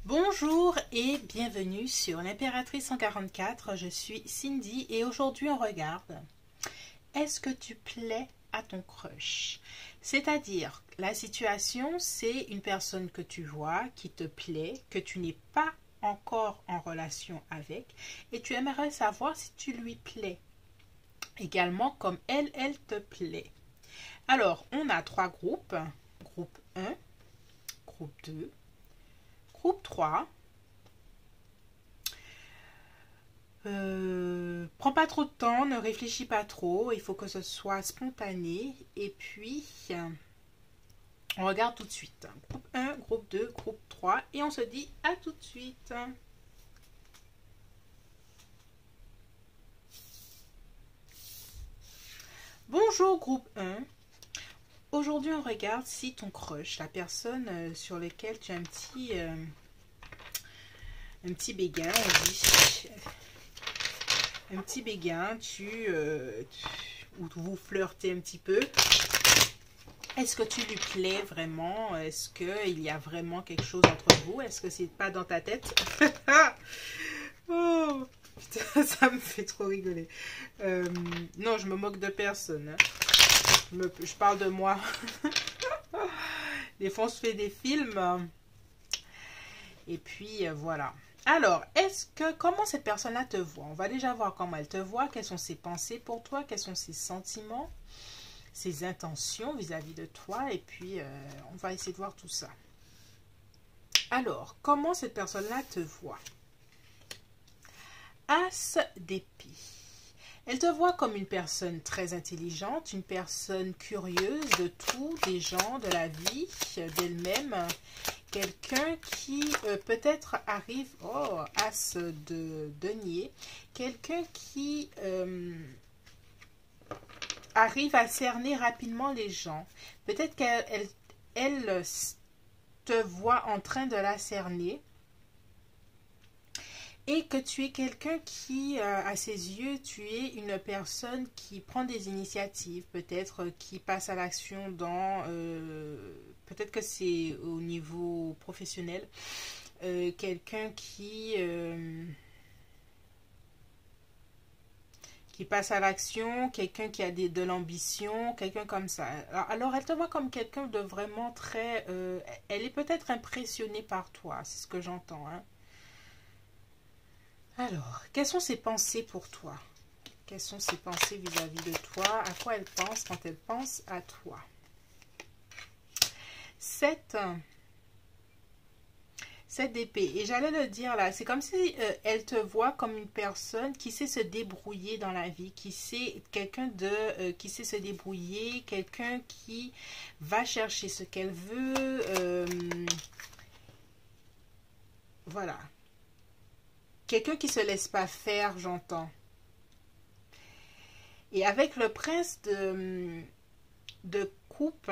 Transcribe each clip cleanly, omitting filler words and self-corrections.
Bonjour et bienvenue sur l'Impératrice 144, je suis Cindy et aujourd'hui on regarde est-ce que tu plais à ton crush? C'est-à-dire, la situation c'est une personne que tu vois, qui te plaît, que tu n'es pas encore en relation avec et tu aimerais savoir si tu lui plais. Également comme elle te plaît. Alors, on a trois groupes. Groupe 1, groupe 2, groupe 3. Prends pas trop de temps, ne réfléchis pas trop, il faut que ce soit spontané. Et puis, on regarde tout de suite. Groupe 1, groupe 2, groupe 3. Et on se dit à tout de suite. Bonjour groupe 1. Aujourd'hui, on regarde si ton crush, la personne sur laquelle tu as un petit béguin, on dit, un petit béguin, ou vous flirtez un petit peu. Est-ce que tu lui plais vraiment? Est-ce qu'il y a vraiment quelque chose entre vous? Est-ce que c'est pas dans ta tête? Oh, putain, ça me fait trop rigoler. Non, je me moque de personne. Hein. Je parle de moi. Des fois, on se fait des films. Et puis, voilà. Alors, comment cette personne-là te voit? On va déjà voir comment elle te voit, quelles sont ses pensées pour toi, quels sont ses sentiments, ses intentions vis-à-vis de toi. Et puis, on va essayer de voir tout ça. Alors, comment cette personne-là te voit? As d'épée. Elle te voit comme une personne très intelligente, une personne curieuse de tout, des gens, de la vie, d'elle-même. Quelqu'un qui peut-être arrive, oh, as de denier, quelqu'un qui arrive à cerner rapidement les gens. Peut-être qu'elle te voit en train de la cerner. Et que tu es quelqu'un qui, à ses yeux, tu es une personne qui prend des initiatives, peut-être qui passe à l'action dans, peut-être que c'est au niveau professionnel, quelqu'un qui passe à l'action, quelqu'un qui a de l'ambition, quelqu'un comme ça. Alors, elle te voit comme quelqu'un de vraiment très, elle est peut-être impressionnée par toi, c'est ce que j'entends, hein. Alors, quelles sont ses pensées pour toi? Quelles sont ses pensées vis-à-vis de toi? À quoi elle pense quand elle pense à toi? 7 d'épée. Et j'allais le dire là, c'est comme si elle te voit comme une personne qui sait se débrouiller dans la vie, qui sait qui sait se débrouiller, quelqu'un qui va chercher ce qu'elle veut. Voilà. Quelqu'un qui se laisse pas faire, j'entends. Et avec le prince de coupe,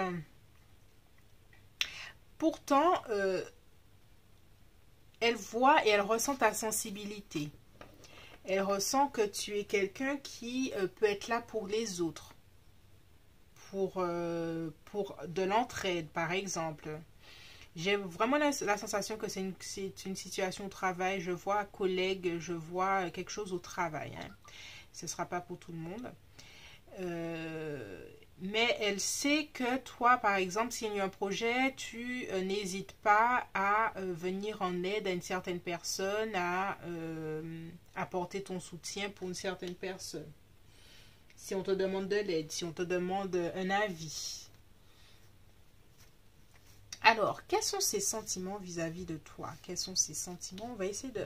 pourtant, elle voit et elle ressent ta sensibilité. Elle ressent que tu es quelqu'un qui peut être là pour les autres. Pour de l'entraide, par exemple. J'ai vraiment la sensation que c'est une situation au travail. Je vois un collègue, je vois quelque chose au travail. Hein. Ce ne sera pas pour tout le monde. Mais elle sait que toi, par exemple, s'il y a un projet, tu n'hésites pas à venir en aide à une certaine personne, à apporter ton soutien pour une certaine personne. Si on te demande de l'aide, si on te demande un avis. Alors, quels sont ses sentiments vis-à-vis de toi? Quels sont ses sentiments? On va essayer de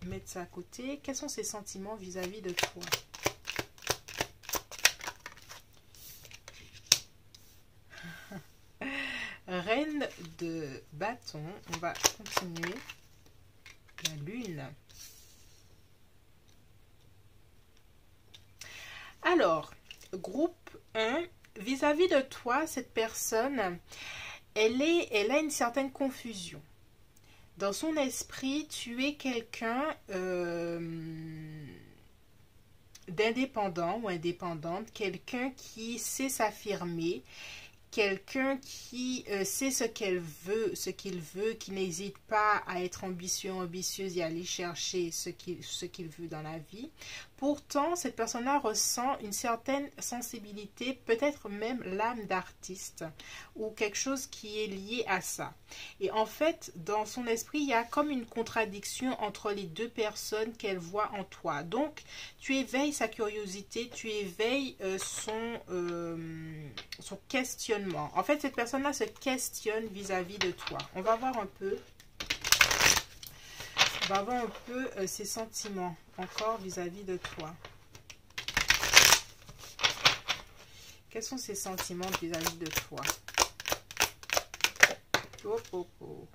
mettre ça à côté. Quels sont ses sentiments vis-à-vis de toi? Reine de bâton. On va continuer. La lune. Alors, groupe 1. Vis-à-vis de toi, cette personne, elle a une certaine confusion. Dans son esprit, tu es quelqu'un d'indépendant ou indépendante, quelqu'un qui sait s'affirmer, quelqu'un qui sait ce qu'elle veut, ce qu'il veut, qui n'hésite pas à être ambitieux, ambitieuse et aller chercher ce qu'il veut dans la vie. Pourtant, cette personne-là ressent une certaine sensibilité, peut-être même l'âme d'artiste ou quelque chose qui est lié à ça. Et en fait, dans son esprit, il y a comme une contradiction entre les deux personnes qu'elle voit en toi. Donc, tu éveilles sa curiosité, tu éveilles son questionnement. En fait, cette personne-là se questionne vis-à-vis de toi. On va voir un peu. On va voir un peu ses sentiments encore vis-à-vis de toi. Quels sont ses sentiments vis-à-vis de toi? Oh, oh, oh.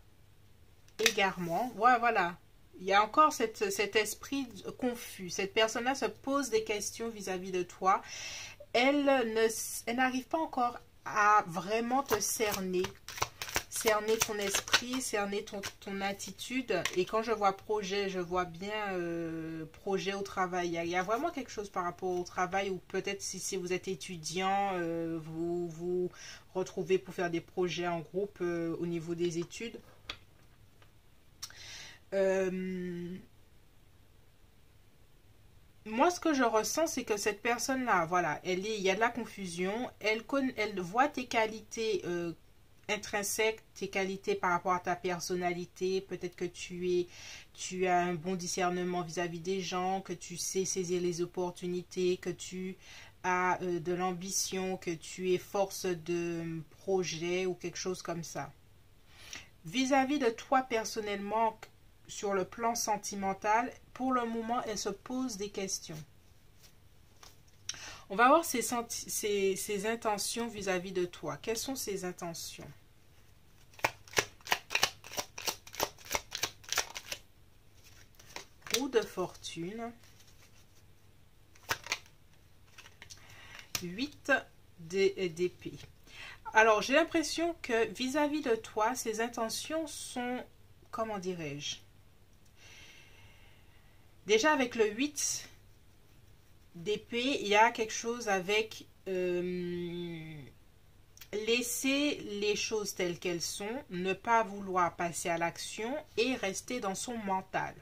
Égarement. Ouais, voilà. Il y a encore cet esprit confus. Cette personne-là se pose des questions vis-à-vis de toi. Elle n'arrive pas encore à vraiment te cerner ton esprit, cerner ton attitude. Et quand je vois projet, je vois bien projet au travail. Il y a vraiment quelque chose par rapport au travail, ou peut-être si vous êtes étudiant, vous vous retrouvez pour faire des projets en groupe au niveau des études. Moi, ce que je ressens, c'est que cette personne-là, voilà, il y a de la confusion. Elle voit tes qualités intrinsèques, tes qualités par rapport à ta personnalité. Peut-être que tu as un bon discernement vis-à-vis des gens, que tu sais saisir les opportunités, que tu as de l'ambition, que tu es force de projet ou quelque chose comme ça. Vis-à-vis de toi personnellement, sur le plan sentimental, pour le moment, elle se pose des questions. On va voir ses intentions vis-à-vis de toi. Quelles sont ses intentions? Roue de fortune. 8 d'épée. Alors, j'ai l'impression que vis-à-vis de toi, ses intentions sont, comment dirais-je? Déjà, avec le 8 d'épée, il y a quelque chose avec laisser les choses telles qu'elles sont, ne pas vouloir passer à l'action et rester dans son mental,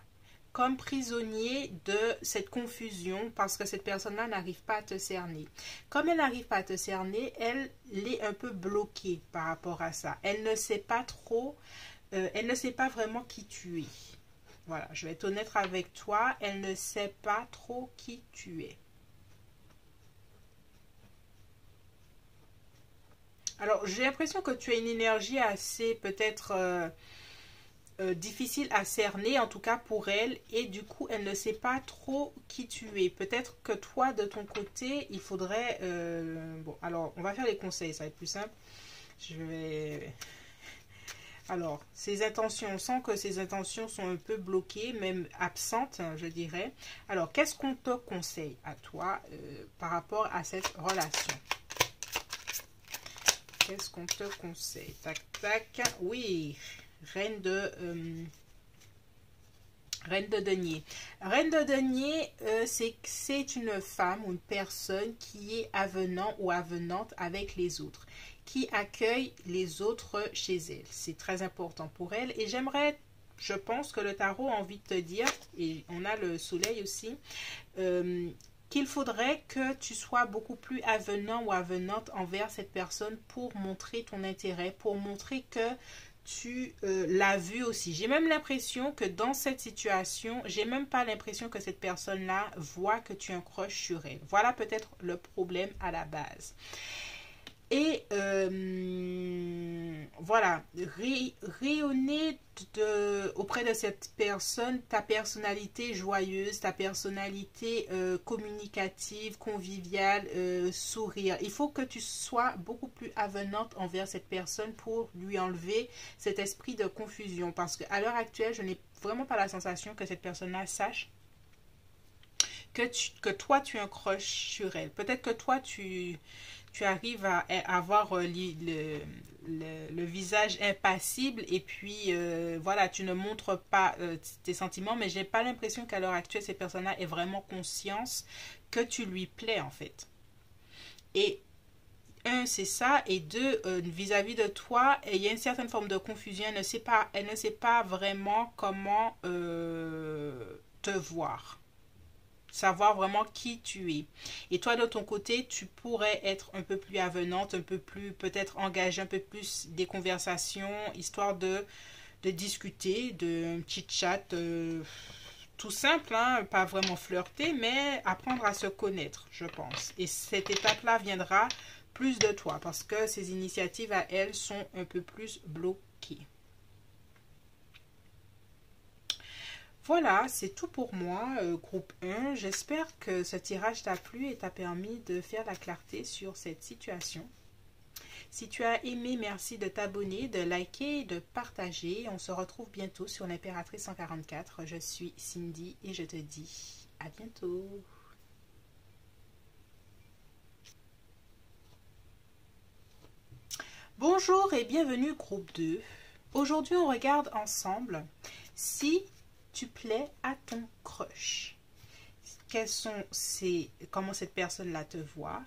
comme prisonnier de cette confusion, parce que cette personne-là n'arrive pas à te cerner. Comme elle n'arrive pas à te cerner, elle est un peu bloquée par rapport à ça. Elle ne sait pas trop, elle ne sait pas vraiment qui tu es. Voilà, je vais être honnête avec toi, elle ne sait pas trop qui tu es. Alors, j'ai l'impression que tu as une énergie assez peut-être difficile à cerner, en tout cas pour elle, et du coup, elle ne sait pas trop qui tu es. Peut-être que toi, de ton côté, il faudrait... bon, alors, on va faire les conseils, ça va être plus simple. Je vais... Alors, ses intentions, on sent que ses intentions sont un peu bloquées, même absentes, je dirais. Alors, qu'est-ce qu'on te conseille à toi par rapport à cette relation? Qu'est-ce qu'on te conseille? Tac, tac. Oui, reine de denier. Reine de denier, c'est une femme ou une personne qui est avenant ou avenante avec les autres, qui accueille les autres chez elle. C'est très important pour elle. Et je pense que le tarot a envie de te dire, et on a le soleil aussi, qu'il faudrait que tu sois beaucoup plus avenant ou avenante envers cette personne pour montrer ton intérêt, pour montrer que tu l'as vu aussi. J'ai même l'impression que dans cette situation, j'ai même pas l'impression que cette personne-là voit que tu as un crush sur elle. Voilà peut-être le problème à la base. Et voilà, rayonner auprès de cette personne ta personnalité joyeuse, ta personnalité communicative, conviviale, sourire. Il faut que tu sois beaucoup plus avenante envers cette personne pour lui enlever cet esprit de confusion. Parce qu'à l'heure actuelle, je n'ai vraiment pas la sensation que cette personne-là sache que toi, tu as un crush sur elle. Peut-être que toi, tu arrives à avoir le visage impassible et puis voilà, tu ne montres pas tes sentiments, mais j'ai pas l'impression qu'à l'heure actuelle, cette personne-là ait vraiment conscience que tu lui plais en fait. Et un, c'est ça, et deux, vis-à-vis de toi, il y a une certaine forme de confusion. Elle ne sait pas vraiment comment te voir, savoir vraiment qui tu es. Et toi, de ton côté, tu pourrais être un peu plus avenante, un peu plus peut-être engagée, un peu plus des conversations, histoire de discuter, de petit chat tout simple, hein, pas vraiment flirter, mais apprendre à se connaître, je pense. Et cette étape-là viendra plus de toi, parce que ces initiatives à elles sont un peu plus bloquées. Voilà, c'est tout pour moi, groupe 1. J'espère que ce tirage t'a plu et t'a permis de faire la clarté sur cette situation. Si tu as aimé, merci de t'abonner, de liker et de partager. On se retrouve bientôt sur l'Impératrice 144. Je suis Cindy et je te dis à bientôt. Bonjour et bienvenue groupe 2. Aujourd'hui, on regarde ensemble si tu plais à ton crush. Comment cette personne-là te voit,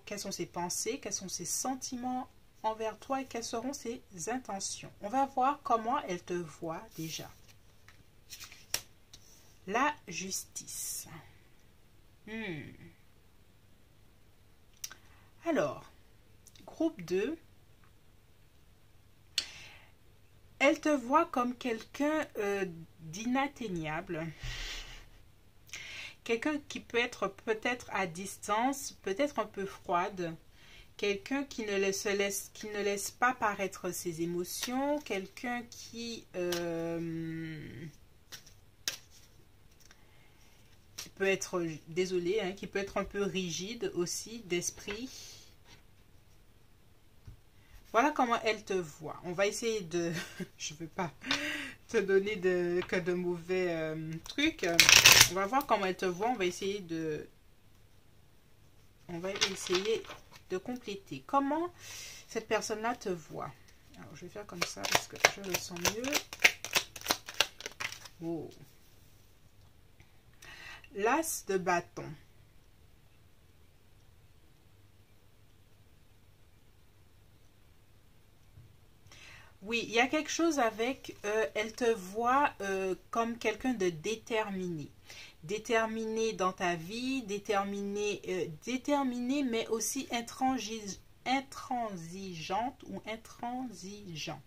quelles sont ses pensées, quels sont ses sentiments envers toi et quelles seront ses intentions. On va voir comment elle te voit déjà. La justice. Alors, groupe 2, elle te voit comme quelqu'un d'inatteignable. Quelqu'un qui peut être peut-être à distance, peut-être un peu froide. Quelqu'un qui ne laisse pas paraître ses émotions. Quelqu'un qui peut être, désolé, hein, qui peut être un peu rigide aussi d'esprit. Voilà comment elle te voit. On va essayer de... Je ne veux pas te donner que de mauvais trucs. On va voir comment elle te voit. On va essayer de compléter. Comment cette personne-là te voit. Alors, je vais faire comme ça parce que je le sens mieux. Oh. L'as de bâton. Oui, il y a quelque chose avec, elle te voit comme quelqu'un de déterminé. Déterminé dans ta vie, déterminé mais aussi intransigeante ou intransigeant.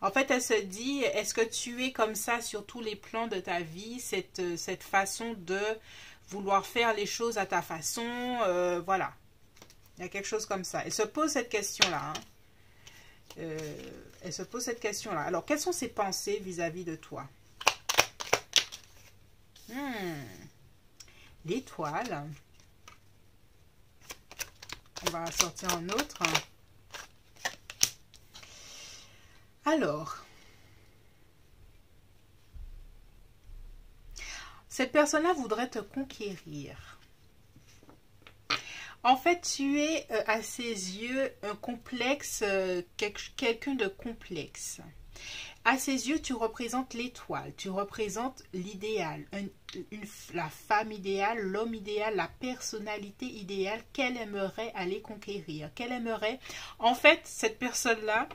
En fait, elle se dit, est-ce que tu es comme ça sur tous les plans de ta vie, cette façon de vouloir faire les choses à ta façon, voilà. Il y a quelque chose comme ça. Elle se pose cette question-là. Hein. Elle se pose cette question-là. Alors, quelles sont ses pensées vis-à-vis de toi? L'étoile. On va sortir un autre. Alors, cette personne-là voudrait te conquérir. En fait, tu es à ses yeux un complexe, quelqu'un de complexe. À ses yeux, tu représentes l'étoile, tu représentes l'idéal, la femme idéale, l'homme idéal, la personnalité idéale qu'elle aimerait aller conquérir. Qu'elle aimerait... En fait, cette personne-là,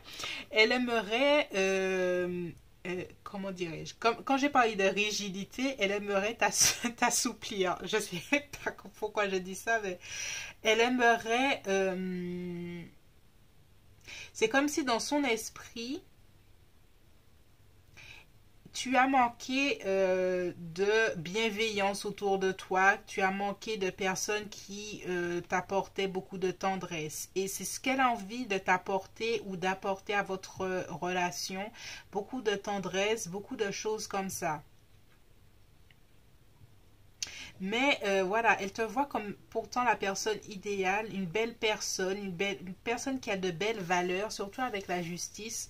elle aimerait... comment dirais-je, quand j'ai parlé de rigidité, elle aimerait t'assouplir. Je sais pas pourquoi je dis ça, mais elle aimerait... c'est comme si dans son esprit, tu as manqué de bienveillance autour de toi, tu as manqué de personnes qui t'apportaient beaucoup de tendresse. Et c'est ce qu'elle a envie de t'apporter ou d'apporter à votre relation, beaucoup de tendresse, beaucoup de choses comme ça. Mais voilà, elle te voit comme pourtant la personne idéale, une belle personne, une personne qui a de belles valeurs, surtout avec la justice,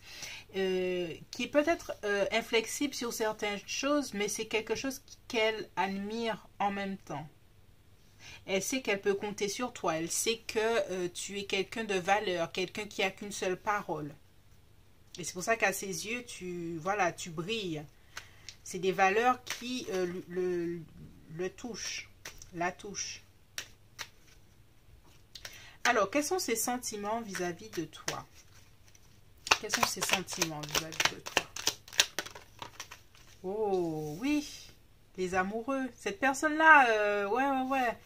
qui est peut-être inflexible sur certaines choses, mais c'est quelque chose qu'elle admire en même temps. Elle sait qu'elle peut compter sur toi, elle sait que tu es quelqu'un de valeur, quelqu'un qui a qu'une seule parole. Et c'est pour ça qu'à ses yeux, voilà, tu brilles. C'est des valeurs qui le touchent, la touchent. Alors, quels sont ses sentiments vis-à-vis de toi? Quels sont ses sentiments vis-à-vis de toi? Oh, oui, les amoureux. Cette personne-là, ouais.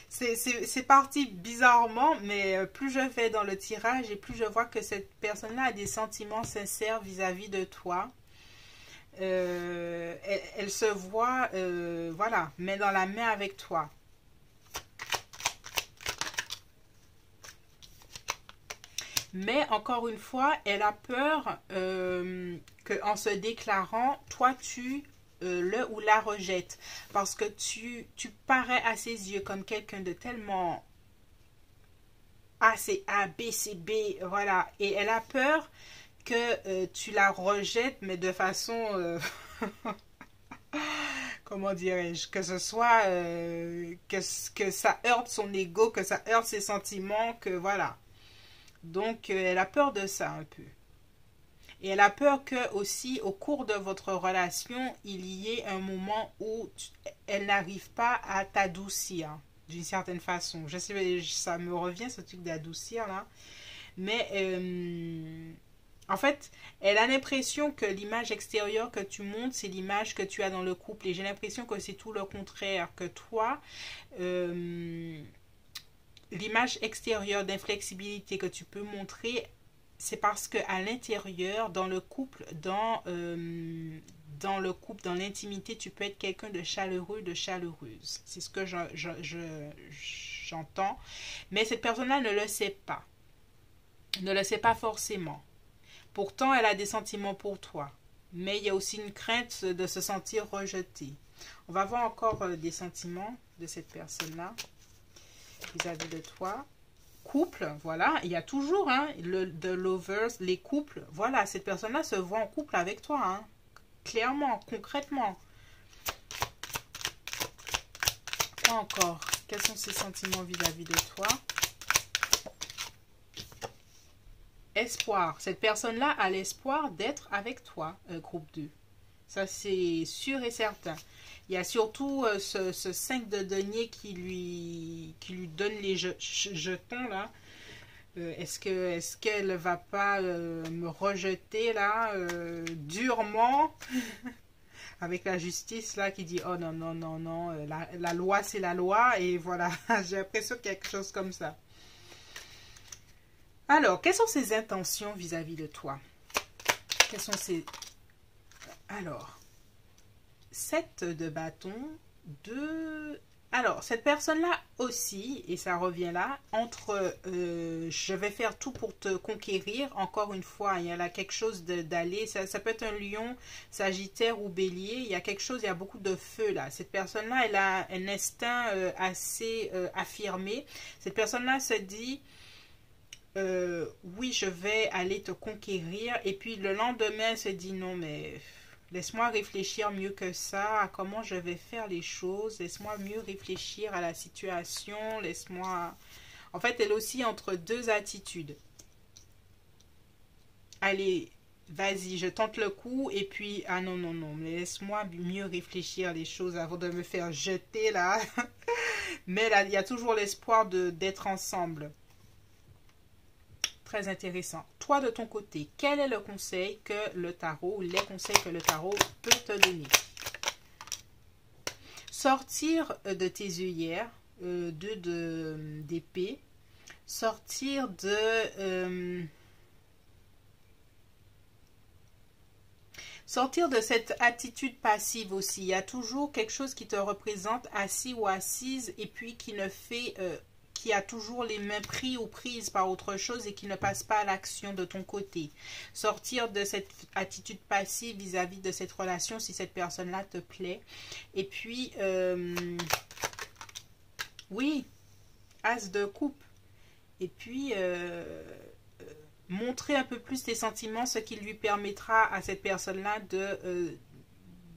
C'est parti bizarrement, mais plus je vais dans le tirage et plus je vois que cette personne-là a des sentiments sincères vis-à-vis de toi. Elle se voit, voilà, main dans la main avec toi. Mais encore une fois, elle a peur qu'en se déclarant, toi tu le ou la rejettes. Parce que tu parais à ses yeux comme quelqu'un de tellement A, c'est A, B, c'est B, voilà. Et elle a peur que tu la rejettes, mais de façon... comment dirais-je, que ce soit que ça heurte son ego, que ça heurte ses sentiments, que voilà. Donc elle a peur de ça un peu. Et elle a peur que aussi au cours de votre relation, il y ait un moment où elle n'arrive pas à t'adoucir d'une certaine façon. Je sais, ça me revient ce truc d'adoucir là. Mais en fait, elle a l'impression que l'image extérieure que tu montres, c'est l'image que tu as dans le couple. Et j'ai l'impression que c'est tout le contraire, que toi, l'image extérieure d'inflexibilité que tu peux montrer, c'est parce que à l'intérieur, dans le couple, dans le couple, dans l'intimité, tu peux être quelqu'un de chaleureux, de chaleureuse. C'est ce que j'entends. Mais cette personne-là ne le sait pas. Ne le sait pas forcément. Pourtant, elle a des sentiments pour toi. Mais il y a aussi une crainte de se sentir rejetée. On va voir encore des sentiments de cette personne-là vis-à-vis de toi. Couple, voilà, il y a toujours the lovers, les couples. Voilà, cette personne-là se voit en couple avec toi, hein, clairement, concrètement. Quoi encore? Quels sont ses sentiments vis-à-vis de toi? Espoir. Cette personne-là a l'espoir d'être avec toi, groupe 2. Ça, c'est sûr et certain. Il y a surtout ce 5 de denier qui lui donne les jetons, là. Est-ce qu'elle va pas me rejeter, là, durement avec la justice, là, qui dit « Oh non, non, non, non, la loi, c'est la loi. » Et voilà, j'ai l'impression qu'il y a quelque chose comme ça. Alors, quelles sont ses intentions vis-à-vis de toi? Quelles sont ses... Alors, 7 de bâton, 2... Alors, cette personne-là aussi, et ça revient là, entre je vais faire tout pour te conquérir, encore une fois, il y a là quelque chose d'aller, ça peut être un lion, sagittaire ou bélier, il y a quelque chose, il y a beaucoup de feu là. Cette personne-là, elle a un instinct assez affirmé. Cette personne-là se dit... oui, je vais aller te conquérir. Et puis le lendemain, elle se dit non, mais laisse-moi réfléchir mieux que ça à comment je vais faire les choses. Laisse-moi mieux réfléchir à la situation. Laisse-moi... En fait, elle aussi entre deux attitudes. Allez, vas-y, je tente le coup. Et puis, ah non, non, non, mais laisse-moi mieux réfléchir les choses avant de me faire jeter là. Mais là, il y a toujours l'espoir d'être ensemble. Très intéressant. Toi, de ton côté, quel est le conseil que le tarot, les conseils que le tarot peut te donner? Sortir de tes œillères, d'épée. Sortir de... sortir de cette attitude passive aussi. Il y a toujours quelque chose qui te représente assis ou assise et puis qui ne fait... qui a toujours les mains prises ou prises par autre chose et qui ne passe pas à l'action de ton côté. Sortir de cette attitude passive vis-à-vis de cette relation si cette personne-là te plaît. Et puis, oui, as de coupe. Et puis, montrer un peu plus tes sentiments, ce qui lui permettra à cette personne-là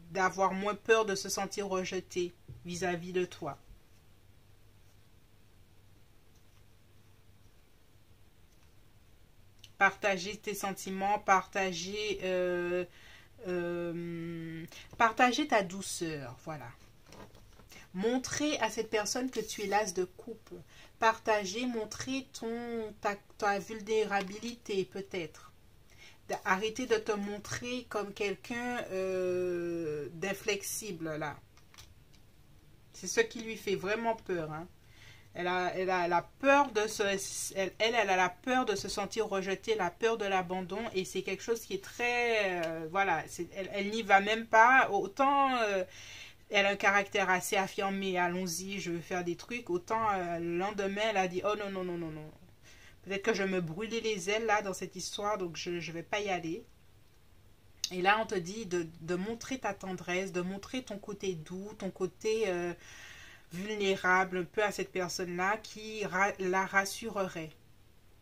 d'avoir moins peur de se sentir rejetée vis-à-vis de toi. Partager tes sentiments, partager ta douceur, voilà. Montrer à cette personne que tu es l'as de coupe. Partager, montrer ta vulnérabilité peut-être. Arrêter de te montrer comme quelqu'un d'inflexible là. C'est ce qui lui fait vraiment peur. Hein. Elle a la peur de elle a la peur de se sentir rejetée, la peur de l'abandon, et c'est quelque chose qui est très voilà, elle n'y va même pas. Autant elle a un caractère assez affirmé, allons-y, je veux faire des trucs, autant le lendemain elle a dit oh non non non non non. Peut-être que je me brûlais les ailes là dans cette histoire, donc je ne vais pas y aller. Et là on te dit de montrer ta tendresse, de montrer ton côté doux, ton côté vulnérable un peu à cette personne-là qui la rassurerait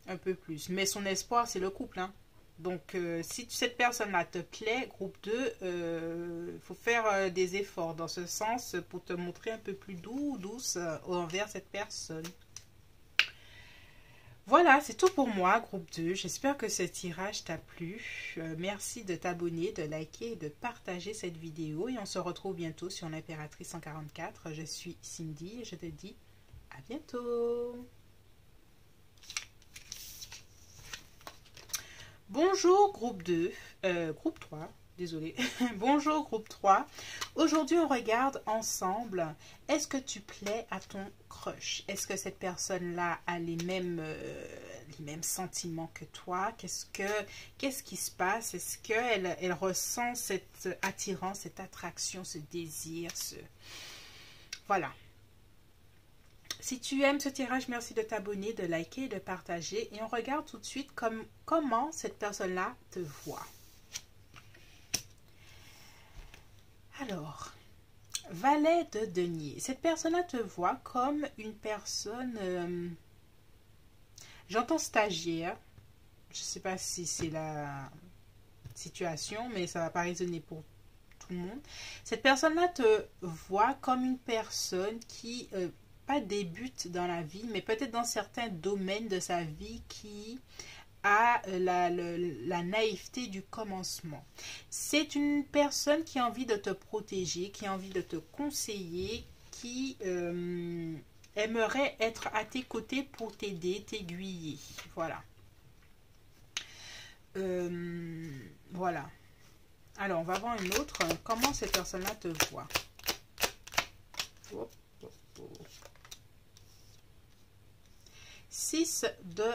un peu plus. Mais son espoir, c'est le couple. Hein. Donc, si cette personne-là te plaît, groupe 2, il faut faire des efforts dans ce sens pour te montrer un peu plus douce envers cette personne. Voilà, c'est tout pour moi, groupe 2. J'espère que ce tirage t'a plu. Merci de t'abonner, de liker et de partager cette vidéo. Et on se retrouve bientôt sur l'Impératrice 144. Je suis Cindy et je te dis à bientôt. Bonjour, groupe 2. Groupe 3. Désolée. Bonjour groupe 3. Aujourd'hui, on regarde ensemble. Est-ce que tu plais à ton crush? Est-ce que cette personne-là a les mêmes sentiments que toi? Qu'est-ce qui se passe? Est-ce qu'elle ressent cette attirance, cette attraction, ce désir? Voilà. Si tu aimes ce tirage, merci de t'abonner, de liker et de partager. Et on regarde tout de suite comment cette personne-là te voit. Alors, valet de denier. Cette personne-là te voit comme une personne, j'entends stagiaire. Je ne sais pas si c'est la situation, mais ça ne va pas résonner pour tout le monde. Cette personne-là te voit comme une personne qui, pas débute dans la vie, mais peut-être dans certains domaines de sa vie qui à la naïveté du commencement. C'est une personne qui a envie de te protéger, qui a envie de te conseiller, qui aimerait être à tes côtés pour t'aider, t'aiguiller. Voilà. Voilà. Alors, on va voir une autre. Comment cette personne-là te voit? Hop, hop, hop. 6 de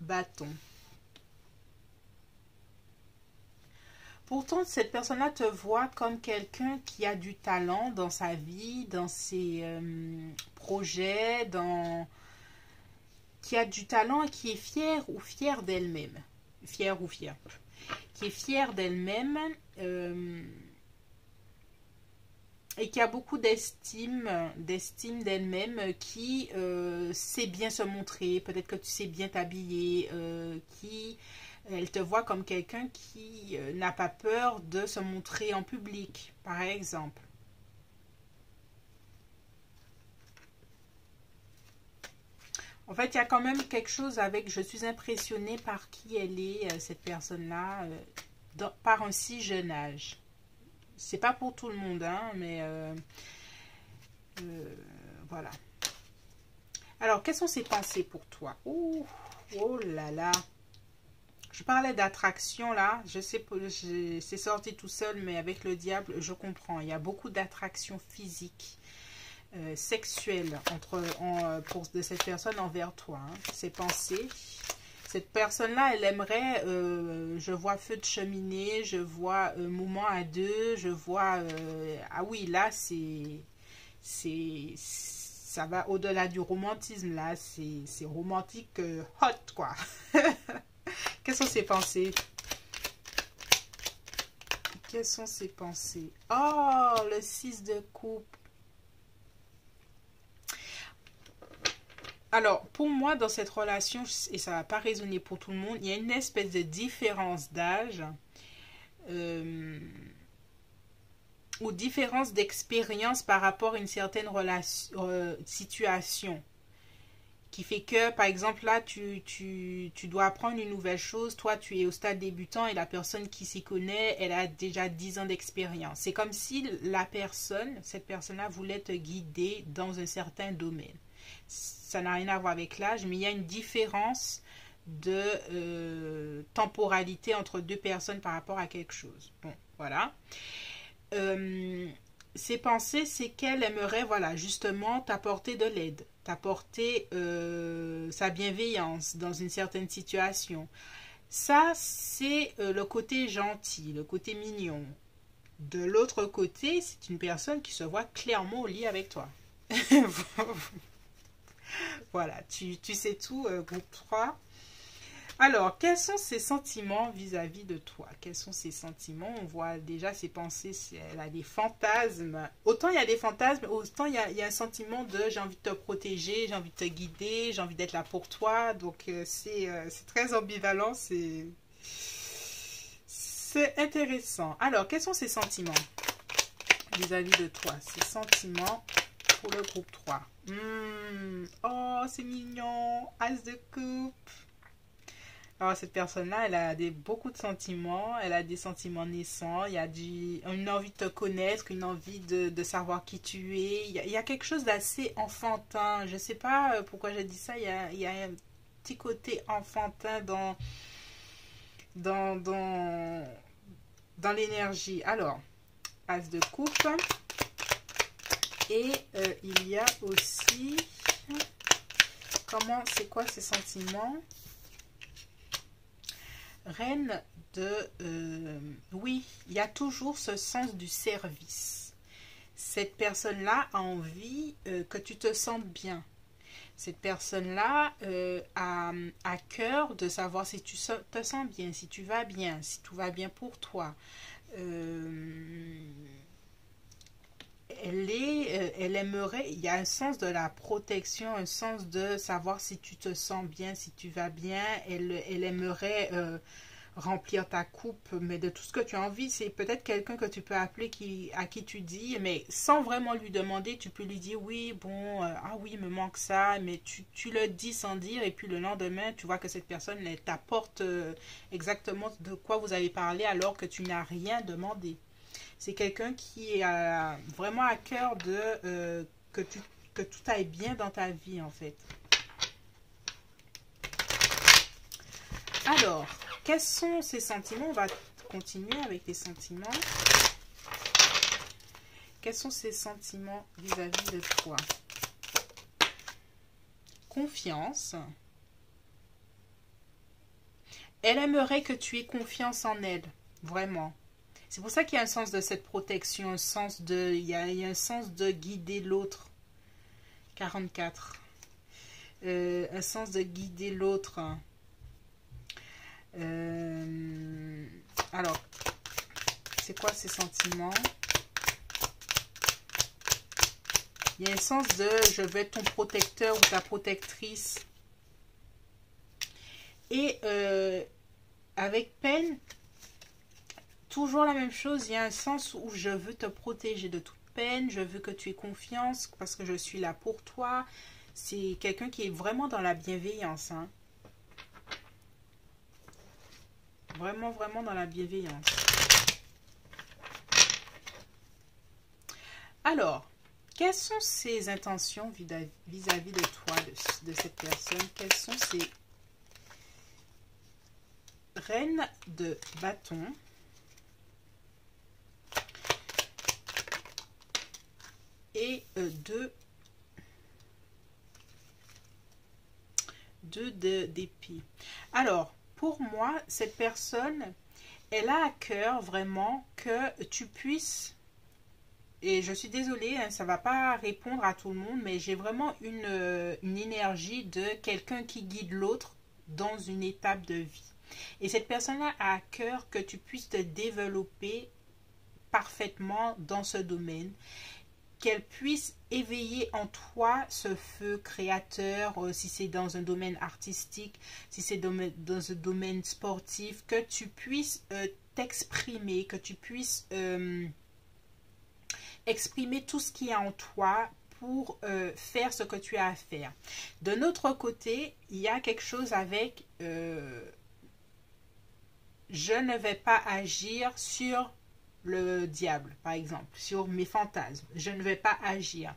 bâton. Pourtant, cette personne-là te voit comme quelqu'un qui a du talent dans sa vie, dans ses projets, qui a du talent et qui est fière ou fière d'elle-même. Fière ou fière. Qui est fière d'elle-même et qui a beaucoup d'estime d'elle-même, qui sait bien se montrer. Peut-être que tu sais bien t'habiller, elle te voit comme quelqu'un qui n'a pas peur de se montrer en public, par exemple. En fait, il y a quand même quelque chose avec... Je suis impressionnée par qui elle est, cette personne-là, par un si jeune âge. C'est pas pour tout le monde, hein, mais... voilà. Alors, quelles sont ses pensées pour toi? Oh là là. Je parlais d'attraction là, je sais pas, c'est sorti tout seul, mais avec le diable, je comprends. Il y a beaucoup d'attraction physique, sexuelle de cette personne envers toi. Hein. Ses pensées. Cette personne-là, elle aimerait, je vois feu de cheminée, je vois moment à deux, je vois, ah oui, là, ça va au-delà du romantisme, là, c'est romantique hot, quoi. Quelles sont ses pensées? Quelles sont ses pensées? Oh, le 6 de coupe. Alors, pour moi, dans cette relation, et ça ne va pas résonner pour tout le monde, il y a une espèce de différence d'âge ou différence d'expérience par rapport à une certaine situation qui fait que, par exemple, là, tu dois apprendre une nouvelle chose. Toi, tu es au stade débutant et la personne qui s'y connaît, elle a déjà 10 ans d'expérience. C'est comme si cette personne-là voulait te guider dans un certain domaine. Ça n'a rien à voir avec l'âge, mais il y a une différence de temporalité entre deux personnes par rapport à quelque chose. Bon, voilà. Ses pensées, c'est qu'elle aimerait, voilà, justement t'apporter de l'aide, t'apporter sa bienveillance dans une certaine situation. Ça, c'est le côté gentil, le côté mignon. De l'autre côté, c'est une personne qui se voit clairement au lit avec toi. Voilà, tu sais tout, groupe 3. Alors, quels sont ses sentiments vis-à-vis de toi? Quels sont ses sentiments? On voit déjà ses pensées, elle a des fantasmes. Autant il y a des fantasmes, autant il y a un sentiment de j'ai envie de te protéger, j'ai envie de te guider, j'ai envie d'être là pour toi. Donc, c'est très ambivalent, c'est intéressant. Alors, quels sont ses sentiments vis-à-vis de toi? Ses sentiments pour le groupe 3. Oh, c'est mignon. As de coupe. Alors, cette personne-là, elle a beaucoup de sentiments. Elle a des sentiments naissants. Il y a une envie de te connaître, une envie de savoir qui tu es. Il y a quelque chose d'assez enfantin. Je ne sais pas pourquoi j'ai dit ça. Il y a un petit côté enfantin dans l'énergie. Alors, As de coupe. Et il y a aussi... c'est quoi ces sentiments? Reine de... oui, il y a toujours ce sens du service. Cette personne-là a envie que tu te sentes bien. Cette personne-là a cœur de savoir si tu te sens bien, si tu vas bien, si tout va bien pour toi. Elle aimerait, il y a un sens de la protection, un sens de savoir si tu te sens bien, si tu vas bien. Elle aimerait remplir ta coupe, mais de tout ce que tu as envie. C'est peut-être quelqu'un que tu peux appeler à qui tu dis, mais sans vraiment lui demander, tu peux lui dire oui, bon, ah oui, il me manque ça, mais tu le dis sans dire, et puis le lendemain, tu vois que cette personne t'apporte exactement de quoi vous avez parlé alors que tu n'as rien demandé. C'est quelqu'un qui a vraiment à cœur de que tout aille bien dans ta vie, en fait. Alors, quels sont ces sentiments? On va continuer avec les sentiments. Quels sont ces sentiments vis-à-vis de toi? Confiance. Elle aimerait que tu aies confiance en elle, vraiment. C'est pour ça qu'il y a un sens de cette protection, il y a un sens de guider l'autre. 44. Un sens de guider l'autre. Alors, c'est quoi ces sentiments? Il y a un sens de je vais être ton protecteur ou ta protectrice. Et avec peine, toujours la même chose, il y a un sens où je veux te protéger de toute peine, je veux que tu aies confiance parce que je suis là pour toi. C'est quelqu'un qui est vraiment dans la bienveillance. Hein. Vraiment, vraiment dans la bienveillance. Alors, quelles sont ses intentions vis-à-vis de toi, de cette personne? Quelles sont ses reines de bâton? Et deux d'épée. Alors, pour moi, cette personne, elle a à cœur vraiment que tu puisses, et je suis désolée, hein, ça ne va pas répondre à tout le monde, mais j'ai vraiment une énergie de quelqu'un qui guide l'autre dans une étape de vie. Et cette personne-là a à cœur que tu puisses te développer parfaitement dans ce domaine, qu'elle puisse éveiller en toi ce feu créateur, si c'est dans un domaine artistique, si c'est dans un domaine sportif, que tu puisses t'exprimer, que tu puisses exprimer tout ce qui est en toi pour faire ce que tu as à faire. De notre côté, il y a quelque chose avec je ne vais pas agir sur le diable, par exemple, sur mes fantasmes. Je ne vais pas agir.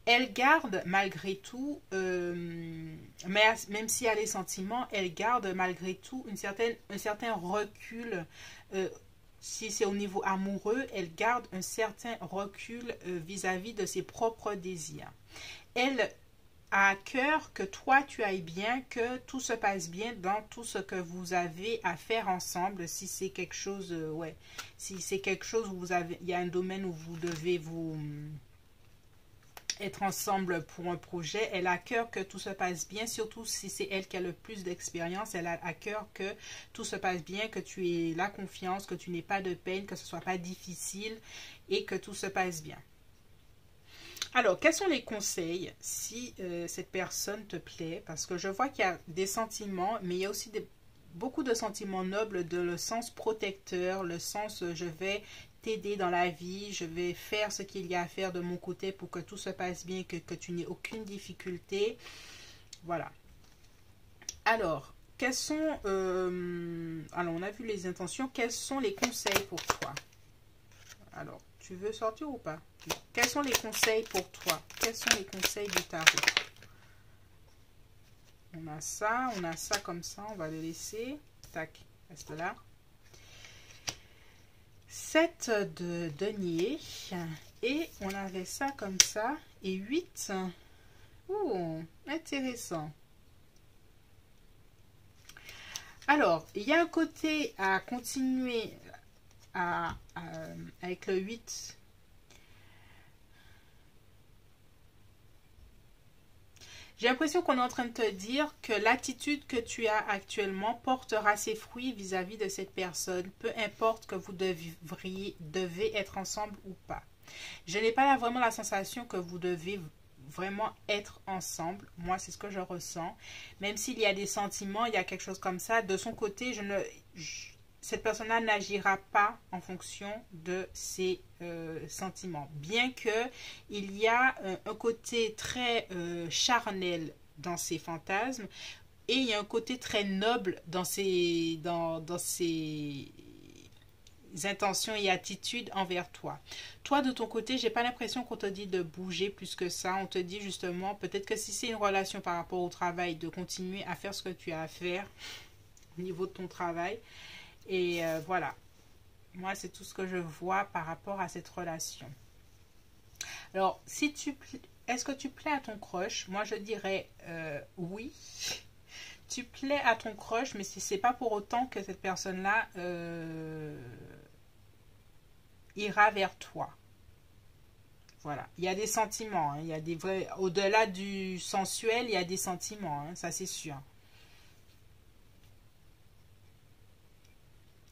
Elle garde malgré tout, même s'il y a les sentiments, elle garde malgré tout un certain recul. Si c'est au niveau amoureux, elle garde un certain recul vis-à-vis de ses propres désirs. Elle a à cœur que toi tu ailles bien, que tout se passe bien dans tout ce que vous avez à faire ensemble. Si c'est quelque chose, si c'est quelque chose où il y a un domaine où vous devez vous être ensemble pour un projet, elle a à cœur que tout se passe bien, surtout si c'est elle qui a le plus d'expérience. Elle a à cœur que tout se passe bien, que tu aies la confiance, que tu n'aies pas de peine, que ce ne soit pas difficile et que tout se passe bien. Alors, quels sont les conseils si cette personne te plaît? Parce que je vois qu'il y a des sentiments, mais il y a aussi beaucoup de sentiments nobles, de le sens protecteur, le sens je vais t'aider dans la vie, je vais faire ce qu'il y a à faire de mon côté pour que tout se passe bien, que tu n'aies aucune difficulté. Voilà. Alors, quels sont... alors, on a vu les intentions. Quels sont les conseils pour toi? Alors, tu veux sortir ou pas? Quels sont les conseils pour toi? Quels sont les conseils du tarot? On a ça comme ça, on va le laisser. Tac, reste là. 7 de denier. Et on avait ça comme ça. Et 8. Ouh, intéressant. Alors, il y a un côté à continuer avec le 8. J'ai l'impression qu'on est en train de te dire que l'attitude que tu as actuellement portera ses fruits vis-à-vis de cette personne, peu importe que vous devez être ensemble ou pas. Je n'ai pas vraiment la sensation que vous devez vraiment être ensemble. Moi, c'est ce que je ressens. Même s'il y a des sentiments, il y a quelque chose comme ça. De son côté, cette personne-là n'agira pas en fonction de ses sentiments. Bien que il y a un côté très charnel dans ses fantasmes et il y a un côté très noble dans ses intentions et attitudes envers toi. Toi, de ton côté, j'ai pas l'impression qu'on te dit de bouger plus que ça. On te dit justement, peut-être que si c'est une relation par rapport au travail, de continuer à faire ce que tu as à faire au niveau de ton travail. Et voilà, moi c'est tout ce que je vois par rapport à cette relation. Alors, est-ce que tu plais à ton crush? Moi je dirais oui. Tu plais à ton crush, mais c'est pas pour autant que cette personne-là ira vers toi. Voilà, il y a des sentiments, hein, il y a des vrais, au-delà du sensuel, il y a des sentiments, hein, ça c'est sûr.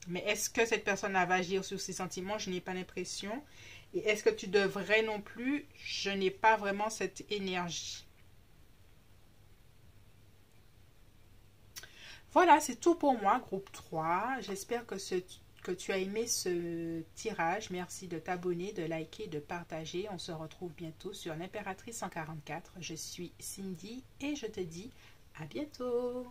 Mais est-ce que cette personne va agir sur ses sentiments? Je n'ai pas l'impression. Et est-ce que tu devrais non plus? Je n'ai pas vraiment cette énergie. Voilà, c'est tout pour moi, groupe 3. J'espère que tu as aimé ce tirage. Merci de t'abonner, de liker, de partager. On se retrouve bientôt sur l'Impératrice 144. Je suis Cindy et je te dis à bientôt.